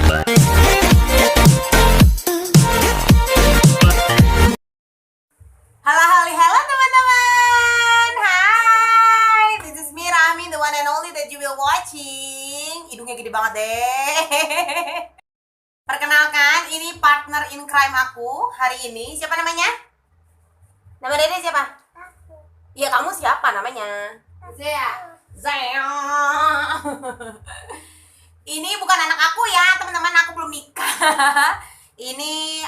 Halo teman-teman. Hai, this is me Rami, the one and only that you will watching. Hidungnya gede banget deh. Perkenalkan, ini partner in crime aku hari ini. Siapa namanya? Nama Dede siapa? Aku. Iya, kamu siapa namanya? Zea. Zaya. Ini bukan anak aku ya, teman-teman. Aku belum nikah. Ini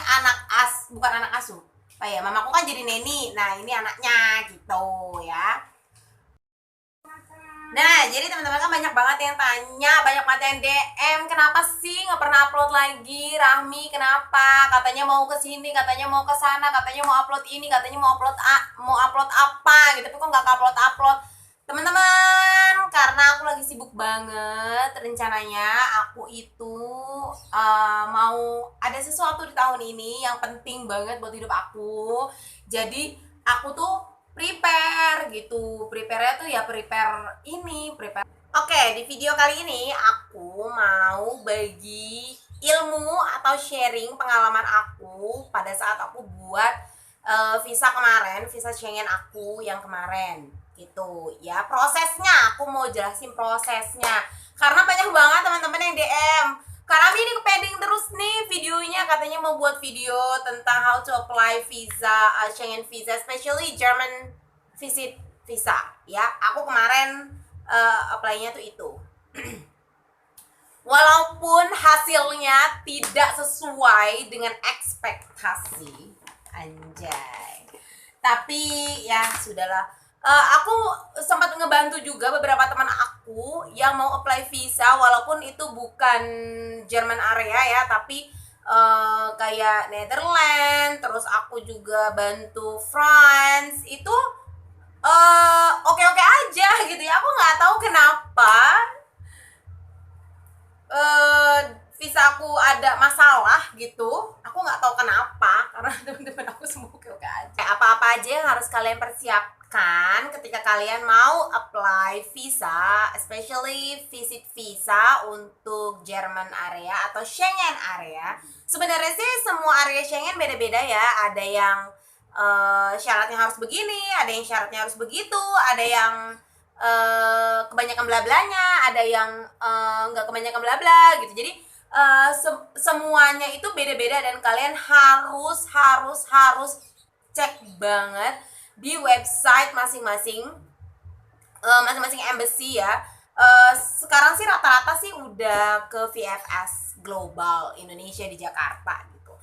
bukan anak asuh. Oh ya, mamaku kan jadi neni. Nah, ini anaknya gitu ya. Nah, jadi teman-teman kan banyak banget yang tanya, banyak banget yang DM, kenapa sih nggak pernah upload lagi, Rahmi, kenapa? Katanya mau ke sini, katanya mau ke sana, katanya mau upload ini, katanya mau upload apa gitu, tapi kok nggak upload. Teman-teman, karena aku lagi sibuk banget, rencananya aku itu mau ada sesuatu di tahun ini yang penting banget buat hidup aku. Jadi aku tuh prepare gitu. Prepare-nya tuh ya prepare. Oke, di video kali ini aku mau bagi ilmu atau sharing pengalaman aku pada saat aku buat visa kemarin, visa Schengen aku yang kemarin gitu ya. Prosesnya aku mau jelasin prosesnya karena banyak banget teman-teman yang DM. Karena ini pending terus nih videonya, katanya mau buat video tentang how to apply visa, Schengen visa, especially German visit visa ya. Aku kemarin apply-nya tuh itu. Walaupun hasilnya tidak sesuai dengan ekspektasi, anjay. Tapi ya sudahlah. Aku sempat ngebantu juga beberapa teman aku yang mau apply visa, walaupun itu bukan German area ya, tapi kayak Netherlands, terus aku juga bantu France, itu oke-oke aja gitu ya. Aku nggak tahu kenapa visa aku ada masalah gitu. Aku nggak tahu kenapa, karena teman-teman aku semua oke-oke aja. Apa-apa aja yang harus kalian persiapkan ketika kalian mau apply visa, especially visit visa untuk German area atau Schengen area. Sebenarnya sih semua area Schengen beda-beda ya. Ada yang syaratnya harus begini, ada yang syaratnya harus begitu, ada yang kebanyakan bla-blanya, ada yang nggak kebanyakan bla-bla gitu. Jadi semuanya itu beda-beda dan kalian harus cek banget di website masing-masing embassy ya. Sekarang sih rata-rata sih udah ke VFS Global Indonesia di Jakarta gitu.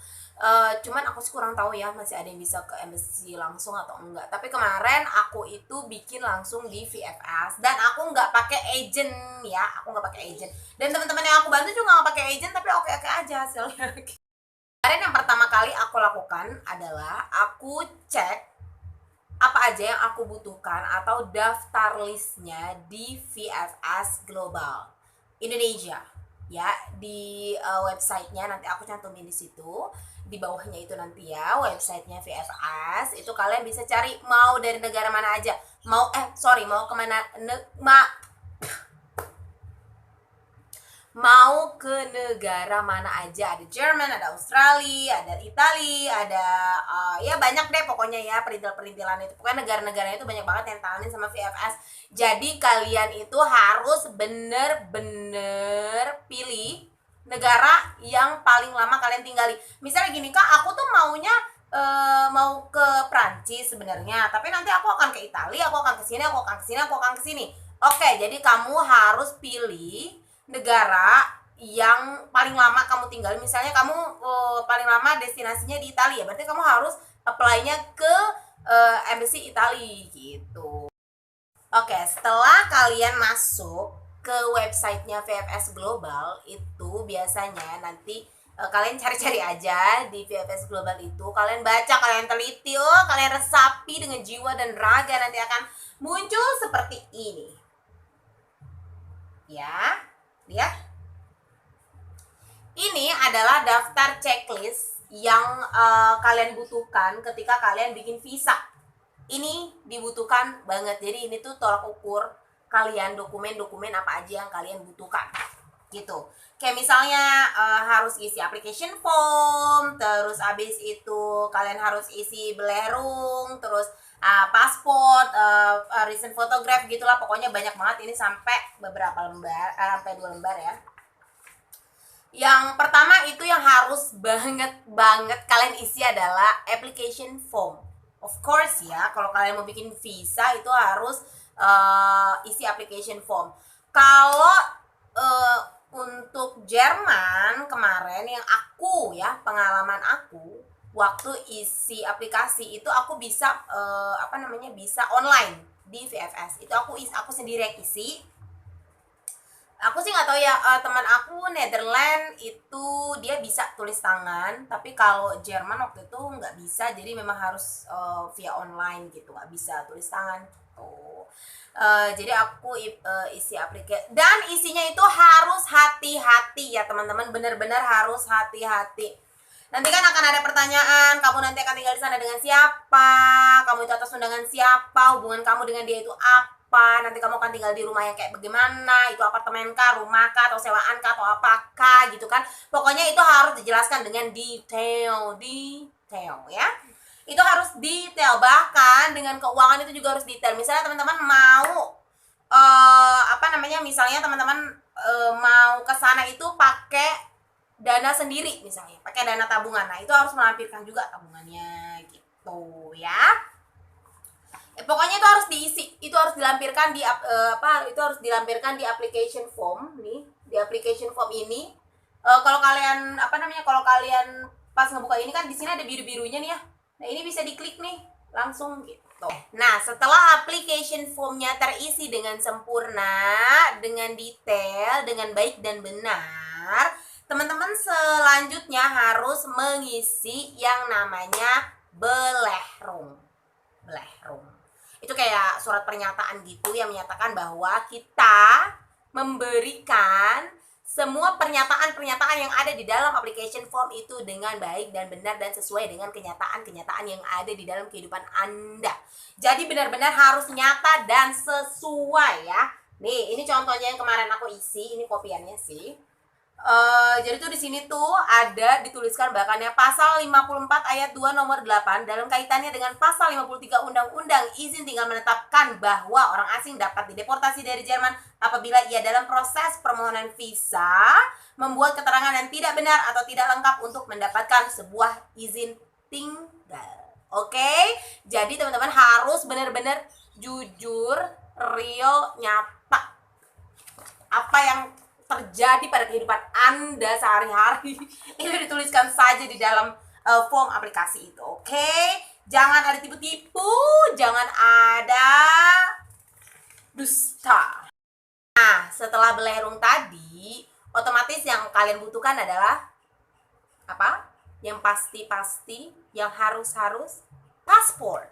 Cuman aku sih kurang tahu ya, masih ada yang bisa ke embassy langsung atau enggak. Tapi kemarin aku itu bikin langsung di VFS dan aku nggak pakai agent ya, Dan teman-teman yang aku bantu juga nggak pakai agent, tapi oke-oke aja hasilnya. Kemarin yang pertama kali aku lakukan adalah aku cek apa aja yang aku butuhkan atau daftar listnya di VFS Global Indonesia ya, di websitenya nanti aku cantumin di situ, di bawahnya itu nanti ya websitenya VFS. Itu kalian bisa cari mau dari negara mana aja, mau kemana, mau ke negara mana aja. Ada Jerman, ada Australia, ada Italia, ada ya banyak deh pokoknya ya perintil-perintilan itu. Pokoknya negara-negaranya itu banyak banget yang tanganin sama VFS. Jadi kalian itu harus bener-bener pilih negara yang paling lama kalian tinggali. Misalnya gini, Kak, aku tuh maunya mau ke Prancis sebenarnya, tapi nanti aku akan ke Italia, aku akan ke sini, aku akan ke sini. Oke, jadi kamu harus pilih negara yang paling lama kamu tinggal. Misalnya kamu paling lama destinasinya di Italia, berarti kamu harus apply-nya ke embassy Italia gitu. Oke, setelah kalian masuk ke websitenya VFS Global itu biasanya nanti kalian cari-cari aja di VFS Global itu, kalian baca, kalian teliti, kalian resapi dengan jiwa dan raga, nanti akan muncul seperti ini ya. Lihat, ini adalah daftar checklist yang kalian butuhkan ketika kalian bikin visa. Ini dibutuhkan banget. Jadi ini tuh tolak ukur kalian dokumen-dokumen apa aja yang kalian butuhkan. gitu. Kayak misalnya harus isi application form, terus abis itu kalian harus isi belerung, terus pasport, recent photograph gitulah, pokoknya banyak banget ini sampai beberapa lembar, sampai 2 lembar ya. Yang pertama itu yang harus banget kalian isi adalah application form. Of course ya, kalau kalian mau bikin visa itu harus isi application form. Kalau untuk Jerman kemarin yang aku ya, pengalaman aku waktu isi aplikasi itu aku bisa bisa online di VFS. Itu aku sendiri yang isi. Aku sih nggak tahu ya, teman aku Netherlands itu dia bisa tulis tangan, tapi kalau Jerman waktu itu nggak bisa, jadi memang harus via online gitu, nggak bisa tulis tangan tuh. Jadi aku isi aplikasi, dan isinya itu harus hati-hati ya teman-teman, benar-benar harus hati-hati. Nanti kan akan ada pertanyaan, kamu nanti akan tinggal di sana dengan siapa, kamu itu atas undangan siapa, hubungan kamu dengan dia itu apa, nanti kamu akan tinggal di rumah yang kayak bagaimana, itu apartemen kah, rumah kah, atau sewaan kah, atau apakah gitu kan. Pokoknya itu harus dijelaskan dengan detail ya. Itu harus detail, bahkan dengan keuangan itu juga harus detail. Misalnya teman-teman mau misalnya teman-teman mau ke sana itu pakai dana sendiri, misalnya pakai dana tabungan, nah itu harus melampirkan juga tabungannya gitu ya. Pokoknya itu harus diisi, itu harus dilampirkan di itu harus dilampirkan di application form nih, di application form ini. Kalau kalian kalau kalian pas ngebuka ini kan di sini ada biru-birunya nih ya, nah ini bisa diklik nih langsung gitu. Nah, setelah application formnya terisi dengan sempurna, dengan detail, dengan baik dan benar, teman-teman selanjutnya harus mengisi yang namanya belerung. Itu kayak surat pernyataan gitu yang menyatakan bahwa kita memberikan semua pernyataan-pernyataan yang ada di dalam application form itu dengan baik dan benar dan sesuai dengan kenyataan-kenyataan yang ada di dalam kehidupan Anda. Jadi benar-benar harus nyata dan sesuai ya. Nih, ini contohnya yang kemarin aku isi, ini kopiannya sih. Jadi tuh di sini tuh ada dituliskan bahkannya pasal 54 ayat 2 nomor 8 dalam kaitannya dengan pasal 53 Undang-Undang Izin Tinggal menetapkan bahwa orang asing dapat dideportasi dari Jerman apabila ia dalam proses permohonan visa membuat keterangan yang tidak benar atau tidak lengkap untuk mendapatkan sebuah izin tinggal. Oke? Jadi teman-teman harus benar-benar jujur, real, nyata. Apa yang terjadi pada kehidupan Anda sehari-hari itu dituliskan saja di dalam form aplikasi itu. Oke? Jangan ada tipu-tipu, jangan ada dusta. Nah, setelah belerung tadi, otomatis yang kalian butuhkan adalah apa? Yang pasti-pasti, yang harus paspor.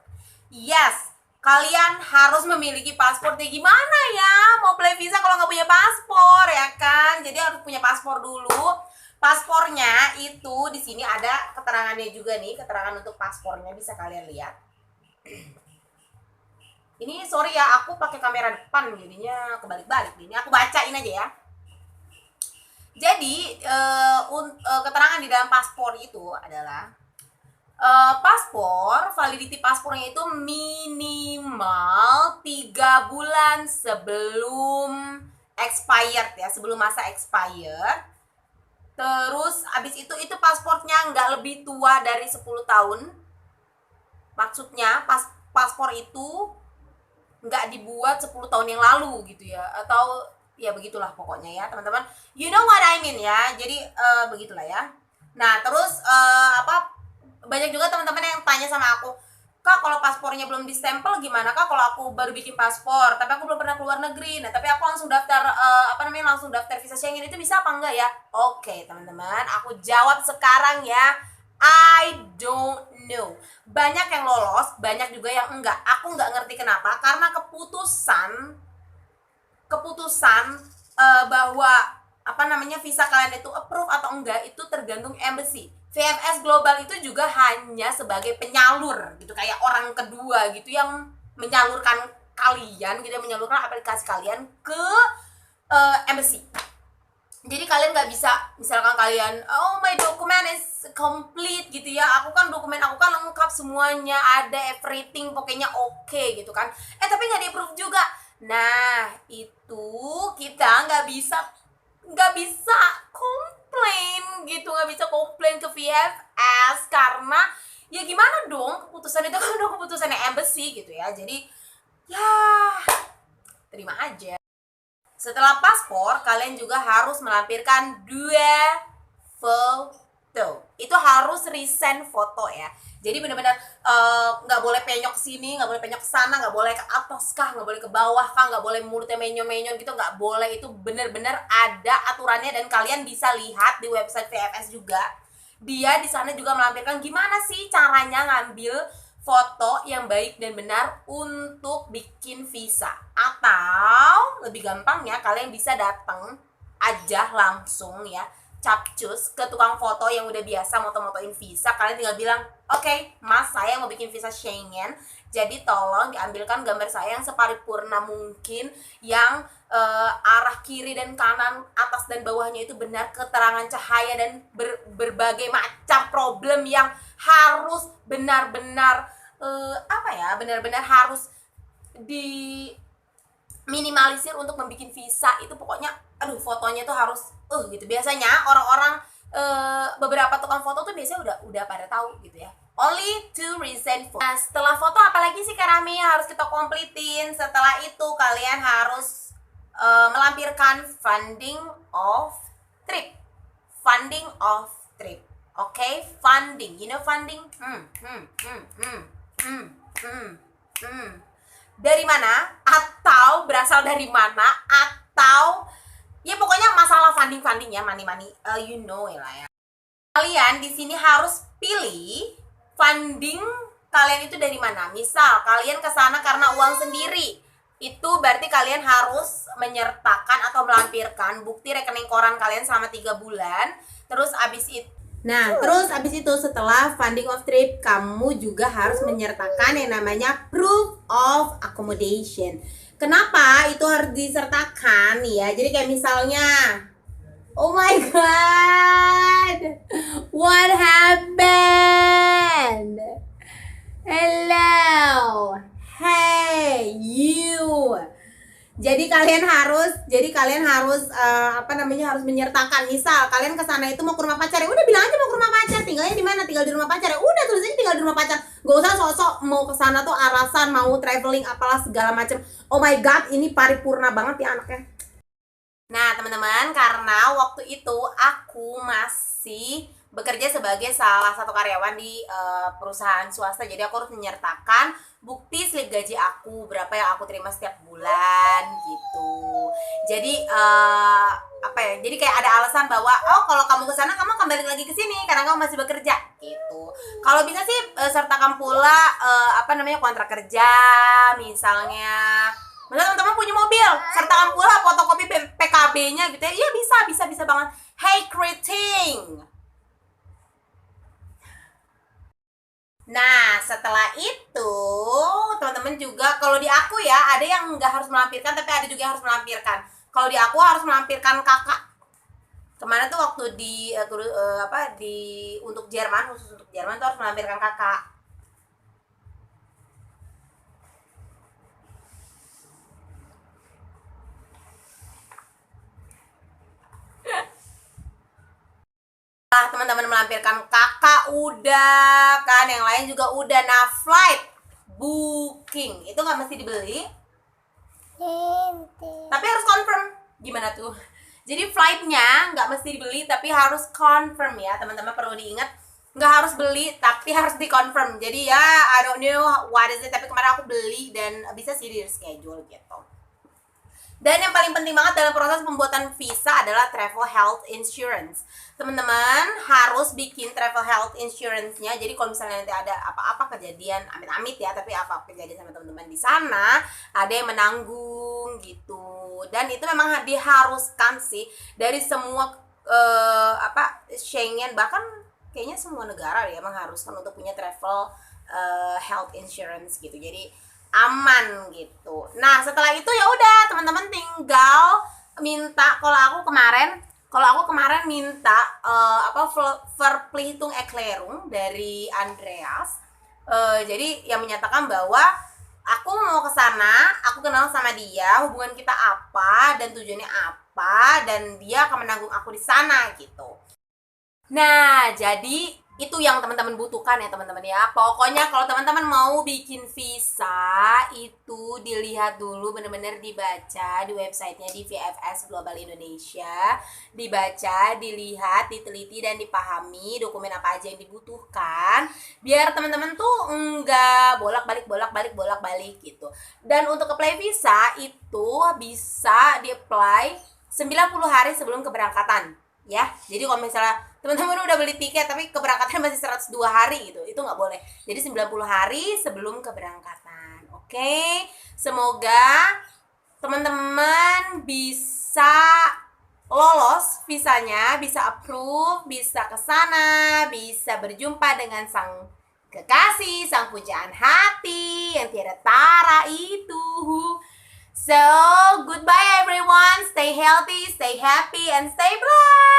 Yes, kalian harus memiliki paspor. Gimana ya mau apply visa kalau nggak punya paspor ya kan? Jadi harus punya paspor dulu. Paspornya itu di sini ada keterangannya juga nih, keterangan untuk paspornya bisa kalian lihat. Ini sorry ya, aku pakai kamera depan jadinya kebalik-balik. Ini aku bacain aja ya. Jadi keterangan di dalam paspor itu adalah paspor, validity paspornya itu minimal 3 bulan sebelum expired ya, sebelum masa expired. Terus abis itu paspornya nggak lebih tua dari 10 tahun. Maksudnya paspor itu nggak dibuat 10 tahun yang lalu gitu ya, atau ya begitulah pokoknya ya teman-teman. You know what I mean ya. Jadi begitulah ya. Nah terus banyak juga teman-teman yang tanya sama aku, Kak kalau paspornya belum distempel gimana Kak kalau aku baru bikin paspor tapi aku belum pernah keluar negeri, nah tapi aku langsung daftar langsung daftar visa Schengen, itu bisa apa enggak ya? Oke teman-teman, aku jawab sekarang ya, I don't know. Banyak yang lolos, banyak juga yang enggak. Aku enggak ngerti kenapa, karena keputusan bahwa visa kalian itu approve atau enggak itu tergantung embassy. VFS Global itu juga hanya sebagai penyalur gitu, kayak orang kedua gitu yang menyalurkan kalian gitu, yang menyalurkan aplikasi kalian ke embassy. Jadi kalian nggak bisa, misalkan kalian, oh my document is complete gitu ya, dokumen aku kan lengkap semuanya, ada everything, pokoknya oke gitu kan, tapi nggak di approve juga. Nah itu kita nggak bisa komplain gitu, nggak bisa komplain ke VFS, karena ya gimana dong, keputusan itu kan udah keputusannya embassy gitu ya. Jadi ya terima aja. Setelah paspor, kalian juga harus melampirkan 2 foto. Itu harus recent foto ya. Jadi benar-benar nggak boleh penyok ke sini, nggak boleh penyok ke sana, nggak boleh ke atas kah, nggak boleh ke bawah kah, nggak boleh mulutnya menyon-menyon gitu, nggak boleh. Itu benar-benar ada aturannya dan kalian bisa lihat di website VFS juga. Dia di sana juga melampirkan gimana sih caranya ngambil foto yang baik dan benar untuk bikin visa. Atau lebih gampangnya kalian bisa datang aja langsung ya, capcus ke tukang foto yang udah biasa moto-motoin visa. Kalian tinggal bilang, oke, Mas, saya mau bikin visa Schengen, jadi tolong diambilkan gambar saya yang separipurna mungkin, yang arah kiri dan kanan, atas dan bawahnya itu benar, keterangan cahaya dan berbagai macam problem yang harus benar-benar benar-benar harus diminimalisir untuk membuat visa. Itu pokoknya fotonya tuh harus gitu. Biasanya orang-orang beberapa tukang foto tuh biasanya udah pada tahu gitu ya. Only to recent foto. Nah, setelah foto apalagi sih Kak Rami harus kita kompletin? Setelah itu kalian harus melampirkan funding of trip. Funding of trip. Okay, funding. You know funding? Dari mana, atau berasal dari mana, atau ya pokoknya masalah funding ya, money you know lah ya. Kalian di sini harus pilih funding kalian itu dari mana. Misal kalian ke sana karena uang sendiri, itu berarti kalian harus menyertakan atau melampirkan bukti rekening koran kalian selama 3 bulan. Terus abis itu setelah funding of trip, kamu juga harus menyertakan yang namanya proof of accommodation. Kenapa itu harus disertakan ya? Jadi kayak misalnya, oh my god, what happened? Hello, hey you. Jadi kalian harus harus menyertakan. Misal kalian ke sana itu mau ke rumah pacar, ya udah bilang aja mau ke rumah pacar. Tinggalnya di mana? Tinggal di rumah pacar. Ya udah, tulis aja tinggal di rumah pacar. Gak usah sok-sok mau ke sana tuh alasan mau traveling apalah segala macam. Oh my god, ini paripurna banget ya anaknya. Nah, teman-teman, karena waktu itu aku masih bekerja sebagai salah satu karyawan di perusahaan swasta, jadi aku harus menyertakan bukti slip gaji aku, berapa yang aku terima setiap bulan gitu. Jadi jadi kayak ada alasan bahwa kalau kamu ke sana kamu kembali lagi ke sini karena kamu masih bekerja gitu. Kalau bisa sih sertakan pula kontrak kerja misalnya. Misalnya teman-teman punya mobil, sertakan pula fotokopi PKB-nya gitu ya. Iya bisa banget. Hey Kriting. Nah, setelah itu teman-teman juga, kalau di aku ya ada yang nggak harus melampirkan, tapi ada juga yang harus melampirkan. Kalau di aku harus melampirkan kakak. Kemana tuh waktu untuk Jerman, khusus untuk Jerman tuh harus melampirkan kakak. Teman-teman melampirkan kakak udah kan, yang lain juga udah. Nah, flight booking itu nggak mesti dibeli, tapi harus confirm. Gimana tuh? Jadi flightnya nggak mesti dibeli tapi harus confirm ya, teman-teman perlu diingat. Nggak harus beli tapi harus di-confirm. Jadi ya I don't know what is it, tapi kemarin aku beli dan bisa sih di reschedule gitu. Dan yang paling penting banget dalam proses pembuatan visa adalah travel health insurance. Teman-teman harus bikin travel health insurance-nya. Jadi kalau misalnya nanti ada apa-apa kejadian, amit-amit ya, tapi apa kejadian sama teman-teman di sana, ada yang menanggung gitu. Dan itu memang diharuskan sih dari semua Schengen, bahkan kayaknya semua negara ya mengharuskan untuk punya travel health insurance gitu. Jadi aman gitu. Nah, setelah itu ya udah teman-teman tinggal minta. Kalau aku kemarin Kalau aku kemarin minta Verpflichtung Erklärung dari Andreas. Jadi yang menyatakan bahwa aku mau ke sana, aku kenal sama dia, hubungan kita apa dan tujuannya apa, dan dia akan menanggung aku di sana gitu. Nah, jadi itu yang teman-teman butuhkan ya teman-teman ya. Pokoknya kalau teman-teman mau bikin visa itu dilihat dulu, bener-bener dibaca di websitenya di VFS Global Indonesia, dibaca, dilihat, diteliti dan dipahami dokumen apa aja yang dibutuhkan, biar teman-teman tuh enggak bolak-balik gitu. Dan untuk apply visa itu bisa di-apply 90 hari sebelum keberangkatan ya. Jadi kalau misalnya teman-teman udah beli tiket tapi keberangkatan masih 102 hari gitu, itu nggak boleh. Jadi 90 hari sebelum keberangkatan. Oke, semoga teman-teman bisa lolos visanya, bisa approve, bisa ke sana, bisa berjumpa dengan sang kekasih, sang pujaan hati yang tiada tara itu. So, goodbye everyone. Stay healthy, stay happy, and stay bright.